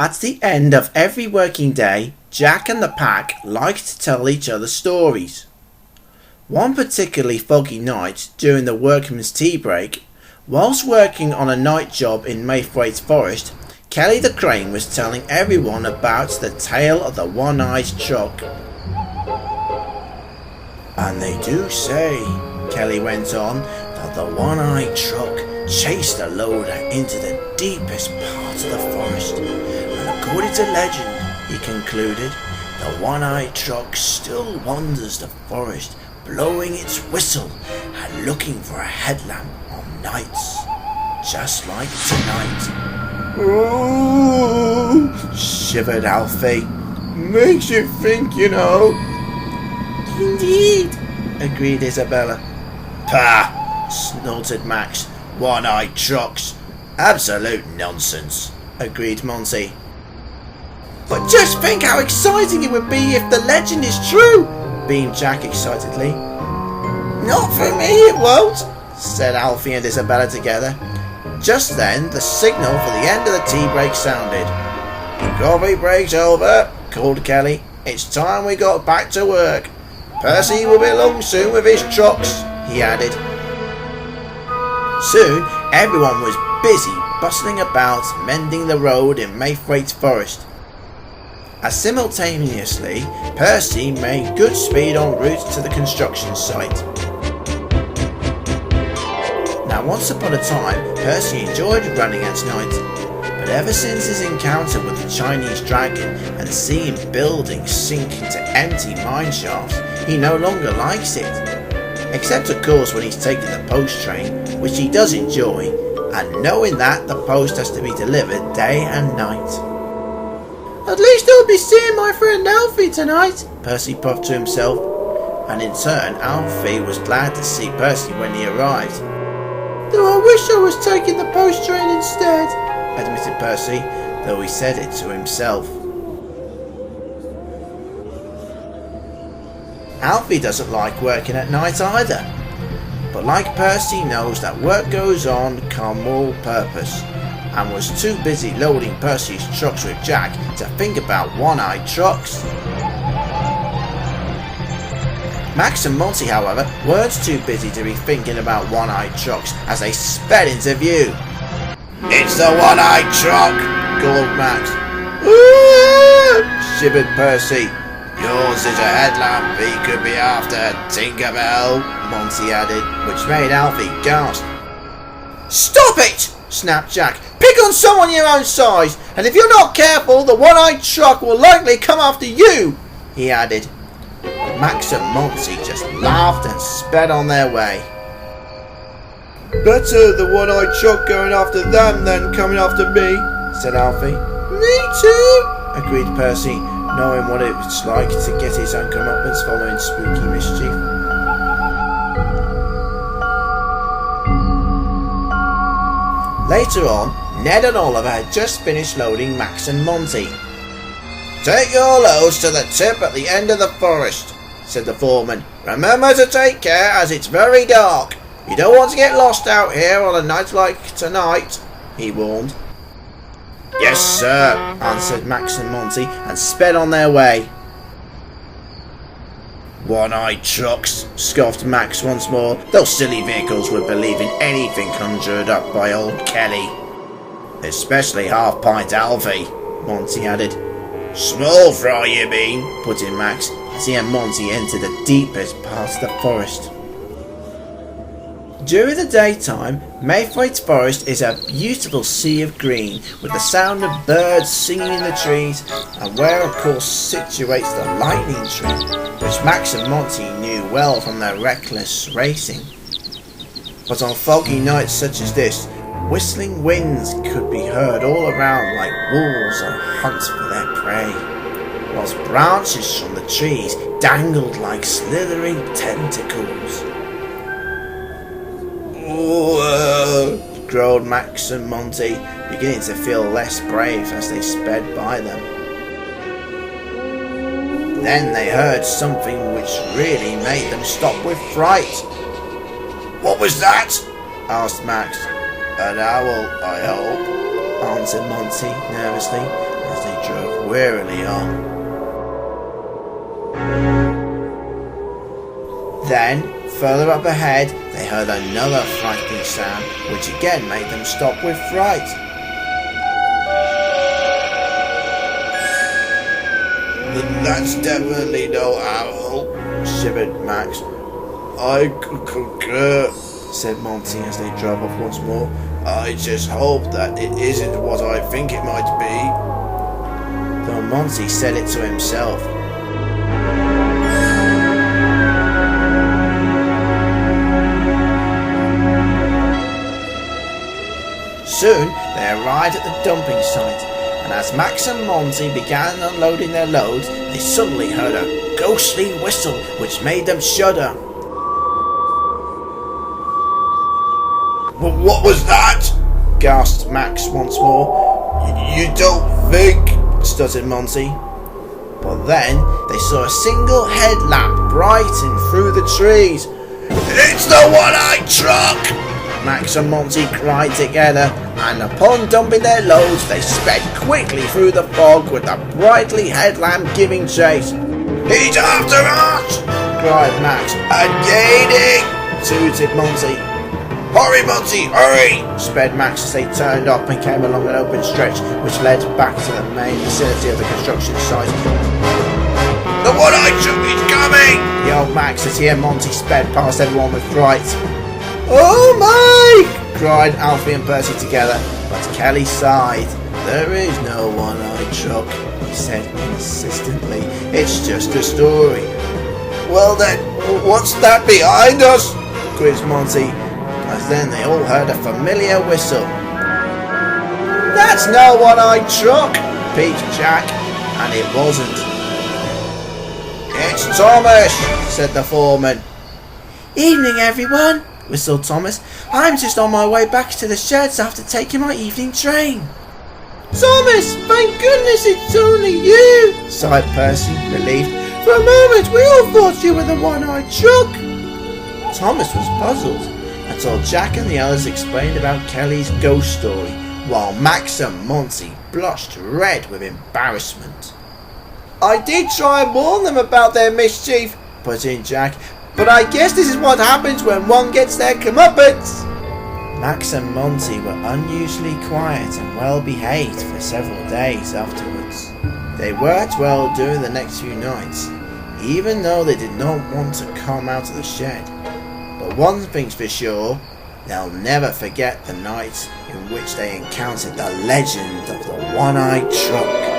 At the end of every working day, Jack and the pack liked to tell each other stories. One particularly foggy night during the workman's tea break, whilst working on a night job in Mayfrait's forest, Kelly the Crane was telling everyone about the tale of the one-eyed truck. "And they do say," Kelly went on, "that the one-eyed truck chased the loader into the deepest part of the forest, and according to legend," he concluded, "the one-eyed truck still wanders the forest, blowing its whistle and looking for a headlamp on nights, just like tonight." "Oh," shivered Alfie. "Makes you think, you know." "Indeed," agreed Isabella. "Pah," snorted Max. "One-eyed trucks. Absolute nonsense," agreed Monty. "But just think how exciting it would be if the legend is true," beamed Jack excitedly. "Not for me it won't," said Alfie and Isabella together. Just then the signal for the end of the tea break sounded. "Coffee break's over," called Kelly. "It's time we got back to work. Percy will be along soon with his trucks," he added. Soon everyone was busy bustling about mending the road in Mayfrait's forest. As simultaneously, Percy made good speed en route to the construction site. Now, once upon a time, Percy enjoyed running at night, but ever since his encounter with the Chinese dragon and seeing buildings sink into empty mine shafts, he no longer likes it. Except of course when he's taking the post train, which he does enjoy, and knowing that the post has to be delivered day and night. "At least I'll be seeing my friend Alfie tonight," Percy puffed to himself, and in turn Alfie was glad to see Percy when he arrived. "Though I wish I was taking the post train instead," admitted Percy, though he said it to himself. Alfie doesn't like working at night either, but like Percy knows that work goes on come all purpose, and was too busy loading Percy's trucks with Jack to think about one-eyed trucks. Max and Monty, however, weren't too busy to be thinking about one-eyed trucks as they sped into view. "It's the one-eyed truck!" called Max. "Ooh!" shivered Percy. "Yours is a headlamp he could be after, Tinkerbell," Monty added, which made Alfie gasp. "Stop it!" snapped Jack. "Pick on someone your own size, and if you're not careful, the one-eyed truck will likely come after you," he added. Max and Monty just laughed and sped on their way. "Better the one-eyed truck going after them than coming after me," said Alfie. "Me too," agreed Percy, knowing what it was like to get his own comeuppance following spooky mischief. Later on, Ned and Oliver had just finished loading Max and Monty. "Take your loads to the tip at the end of the forest," said the foreman. "Remember to take care as it's very dark. You don't want to get lost out here on a night like tonight," he warned. "Yes, sir," answered Max and Monty and sped on their way. "One-eyed trucks," scoffed Max once more. "Those silly vehicles would believe in anything conjured up by old Kelly." "Especially half-pint Alfie," Monty added. "Small fry, you mean," put in Max, as he and Monty entered the deepest part of the forest. During the daytime, Mayfrait's forest is a beautiful sea of green, with the sound of birds singing in the trees, and where of course situates the lightning tree, which Max and Monty knew well from their reckless racing. But on foggy nights such as this, whistling winds could be heard all around like wolves on a hunt for their prey, whilst branches from the trees dangled like slithering tentacles. "Whoa!" growled Max and Monty, beginning to feel less brave as they sped by them. Then they heard something which really made them stop with fright. "What was that?" asked Max. "An owl, I hope," answered Monty nervously, as they drove wearily on. Then, further up ahead, they heard another frightening sound, which again made them stop with fright. "That's definitely no owl," shivered Max. "I concur," said Monty as they drove off once more. "I just hope that it isn't what I think it might be." Though Monty said it to himself. Soon they arrived at the dumping site, and as Max and Monty began unloading their loads, they suddenly heard a ghostly whistle which made them shudder. "What was that?" gasped Max once more. "You don't think?" stuttered Monty. But then they saw a single headlamp brighten through the trees. "It's the one-eyed truck!" Max and Monty cried together, and upon dumping their loads, they sped quickly through the fog with the brightly headlamp giving chase. "He's after us!" cried Max. "And gaining!" tooted Monty. "Hurry, Monty, hurry!" sped Max as they turned up and came along an open stretch which led back to the main vicinity of the construction site. "The one-eyed truck is coming!" yelled Max as he and Monty sped past everyone with fright. "Oh my!" cried Alfie and Percy together, but Kelly sighed. "There is no one-eyed truck," he said insistently. "It's just a story." "Well then, what's that behind us?" quizzed Monty, as then they all heard a familiar whistle. "That's no one-eyed truck," peeped Jack, and it wasn't. "It's Thomas," said the foreman. "Evening, everyone," whistled Thomas. "I'm just on my way back to the sheds after taking my evening train." "Thomas, thank goodness it's only you," sighed Percy, relieved. "For a moment we all thought you were the one-eyed truck." Thomas was puzzled until Jack and the others explained about Kelly's ghost story, while Max and Monty blushed red with embarrassment. "I did try and warn them about their mischief," put in Jack, "but I guess this is what happens when one gets their comeuppance." Max and Monty were unusually quiet and well behaved for several days afterwards. They worked well during the next few nights, even though they did not want to come out of the shed. But one thing's for sure, they'll never forget the night in which they encountered the legend of the one-eyed truck.